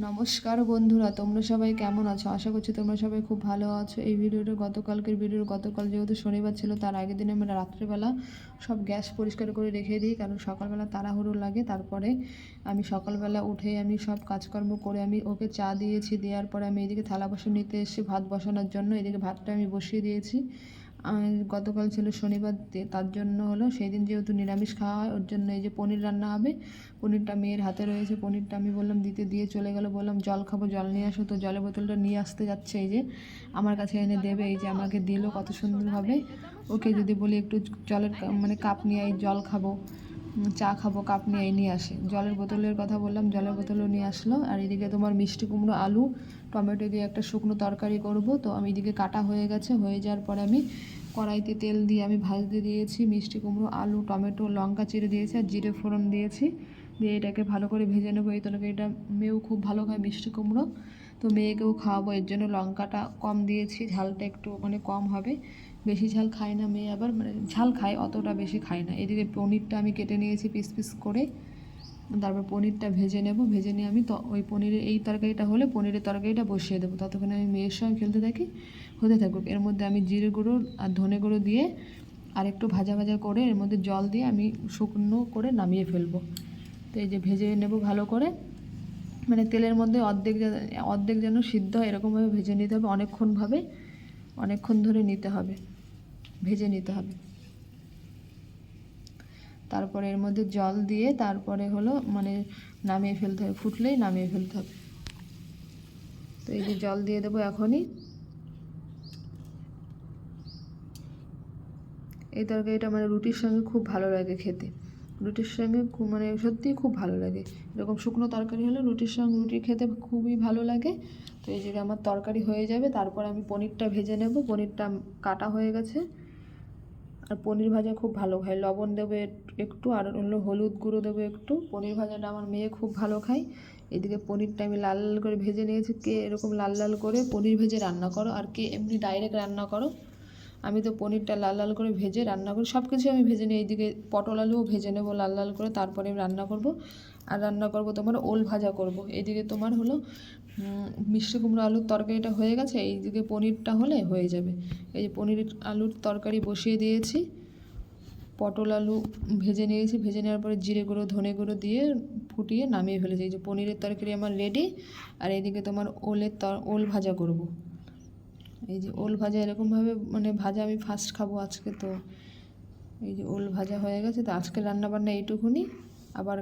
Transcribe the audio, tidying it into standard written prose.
নমস্কার বন্ধুরা, তোমরা সবাই কেমন আছো? আশা করছি তোমরা সবাই খুব ভালো আছো। এই ভিডিওটা গতকাল যেহেতু শনিবার ছিল, তার আগের দিনে আমরা রাত্রেবেলা সব গ্যাস পরিষ্কার করে রেখে দিই, কারণ সকালবেলা তাড়াহুড়ো লাগে। তারপরে আমি সকালবেলা উঠে আমি সব কাজকর্ম করে আমি ওকে চা দিয়েছি। দেওয়ার পরে আমি এদিকে থালা বাসন নিতে এসেছি ভাত বসানোর জন্য। এদিকে ভাতটা আমি বসিয়ে দিয়েছি। গতকাল ছিল শনিবার, তার জন্য হলো সেই দিন যেহেতু নিরামিষ খাওয়া হয়, ওর জন্য এই যে পনির রান্না হবে। পনিরটা মেয়ের হাতে রয়েছে। পনিরটা আমি বললাম দিতে, দিয়ে চলে গেল। বললাম জল খাবো, জল নিয়ে আসো। তো জলের বোতলটা নিয়ে আসতে যাচ্ছে, এই যে আমার কাছে এনে দেবে। এই যে আমাকে দিল কত সুন্দরভাবে। ওকে যদি বলি একটু জলের কাপ নিয়ে এই জল খাবো, চা খাবো, কাপ নিয়ে আসে। জলের বোতলের কথা বললাম, জলের বোতলও নিয়ে আসলো। আর এদিকে তোমার মিষ্টি কুমড়ো, আলু, টমেটো দিয়ে একটা শুকনো তরকারি করব। তো আমি এদিকে কাটা হয়ে গেছে। হয়ে যাওয়ার পরে আমি কড়াইতে তেল দিয়ে আমি ভাজতে দিয়েছি। মিষ্টি কুমড়ো, আলু, টমেটো, লঙ্কা চিড়ে দিয়েছি আর জিরে ফোড়ন দিয়েছি। দিয়ে এটাকে ভালো করে ভেজে নেবো। এই তরকারিটা মেয়েও খুব ভালো খায় মিষ্টি কুমড়ো, তো মেয়েকেও খাওয়াবো। এর জন্য লঙ্কাটা কম দিয়েছি, ঝালটা একটু কম হবে। বেশি ঝাল খায় না মেয়ে, আবার ঝাল খায়, অতটা বেশি খায় না। এদিকে পনিরটা আমি কেটে নিয়েছি পিস পিস করে। তারপর পনিরটা ভেজে নেব। ভেজে নিয়ে আমি ওই পনিরের এই তরকারিটা হলে পনিরের তরকারিটা বসিয়ে দেবো। ততক্ষণে আমি মেয়ের সঙ্গে খেলতে থাকি, হতে থাকুক। এর মধ্যে আমি জিরে গুঁড়ো আর ধনে গুঁড়ো দিয়ে আর একটু ভাজা ভাজা করে এর মধ্যে জল দিয়ে আমি শুকনো করে নামিয়ে ফেলবো। তো এই যে ভেজে নেব ভালো করে, তেলের মধ্যে অর্ধেক যেন সিদ্ধ হয় এরকমভাবে ভেজে নিতে হবে। অনেকক্ষণ ধরে নিতে হবে, ভেজে নিতে হবে। তারপরে এর মধ্যে জল দিয়ে তারপরে হলো নামিয়ে ফেলতে হবে, ফুটলেই নামিয়ে ফেলতে হবে। তো এই যে জল দিয়ে দেবো এখনই। এই তরকারিটা রুটির সঙ্গে খুব ভালো লাগে খেতে। রুটির সঙ্গে সত্যিই খুব ভালো লাগে। এরকম শুকনো তরকারি হলে রুটির সঙ্গে রুটি খেতে খুবই ভালো লাগে। তো এই যে আমার তরকারি হয়ে যাবে, তারপর আমি পনিরটা ভেজে নেব। পনিরটা কাটা হয়ে গেছে। আর পনির ভাজা খুব ভালো খায়। লবণ দেবে একটু, আর হলো হলুদ গুঁড়ো দেবো একটু। পনির ভাজাটা আমার মেয়ে খুব ভালো খায়। এদিকে পনিরটা আমি লাল লাল করে ভেজে নিয়েছি। কে এরকম লাল লাল করে পনির ভেজে রান্না করো, আর কে এমনি ডাইরেক্ট রান্না করো? আমি তো পনিরটা লাল লাল করে ভেজে রান্না করি। সব কিছু আমি ভেজে নিই। এইদিকে পটল আলুও ভেজে নেবো লাল লাল করে, তারপরে আমি রান্না করব। আর রান্না করব তোমার ওল ভাজা করব। এদিকে তোমার হলো মিষ্টি কুমড়ো আলুর তরকারিটা হয়ে গেছে। এইদিকে পনিরটা হলে হয়ে যাবে। এই যে পনির আলুর তরকারি বসিয়ে দিয়েছি। পটল আলু ভেজে নিয়েছি। ভেজে নেওয়ার পরে জিরে গুঁড়ো, ধনে গুঁড়ো দিয়ে ফুটিয়ে নামিয়ে ফেলেছি। এই যে পনিরের তরকারি আমার রেডি। আর এইদিকে তোমার ওল ভাজা করব। এই যে ওল ভাজা এরকমভাবে ভাজা আমি ফার্স্ট খাবো আজকে। তো এই যে ওল ভাজা হয়ে গেছে। তো আজকে রান্নাবান্না এইটুকুনি। আবার